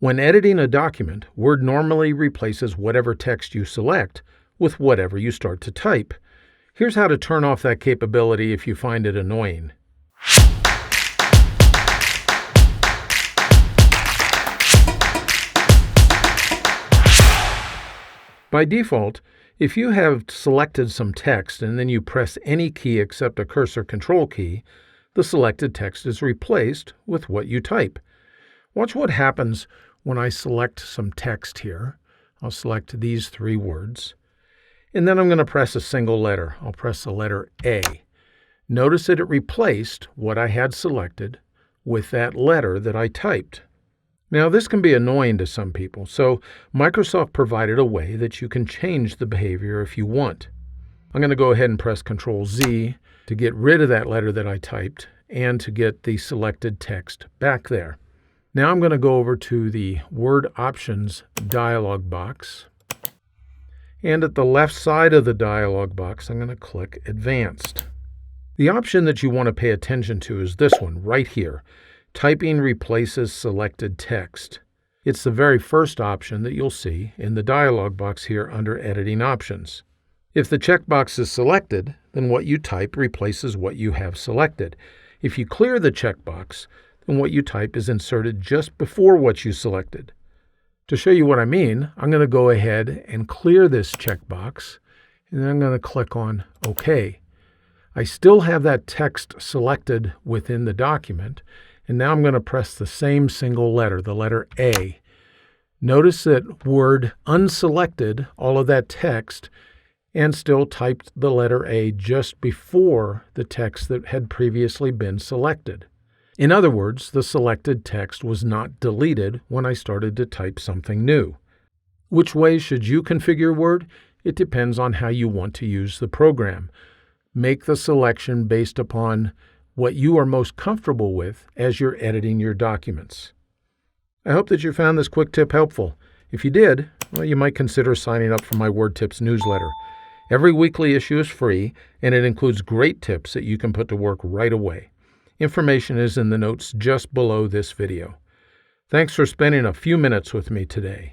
When editing a document, Word normally replaces whatever text you select with whatever you start to type. Here's how to turn off that capability if you find it annoying. By default, if you have selected some text and then you press any key except a cursor control key, the selected text is replaced with what you type. Watch what happens when I select some text here. I'll select these 3 words, and then I'm going to press a single letter. I'll press the letter A. Notice that it replaced what I had selected with that letter that I typed. Now, this can be annoying to some people, so Microsoft provided a way that you can change the behavior if you want. I'm going to go ahead and press Ctrl-Z to get rid of that letter that I typed and to get the selected text back there. Now I'm going to go over to the Word Options dialog box, and at the left side of the dialog box, I'm going to click Advanced. The option that you want to pay attention to is this one right here. Typing replaces selected text. It's the very first option that you'll see in the dialog box here under Editing Options. If the checkbox is selected, then what you type replaces what you have selected. If you clear the checkbox, then what you type is inserted just before what you selected. To show you what I mean, I'm going to go ahead and clear this checkbox, and then I'm going to click on OK. I still have that text selected within the document, and now I'm going to press the same single letter, the letter A. Notice that Word unselected all of that text and still typed the letter A just before the text that had previously been selected. In other words, the selected text was not deleted when I started to type something new. Which way should you configure Word? It depends on how you want to use the program. Make the selection based upon what you are most comfortable with as you're editing your documents. I hope that you found this quick tip helpful. If you did, well, you might consider signing up for my Word Tips newsletter. Every weekly issue is free, and it includes great tips that you can put to work right away. Information is in the notes just below this video. Thanks for spending a few minutes with me today.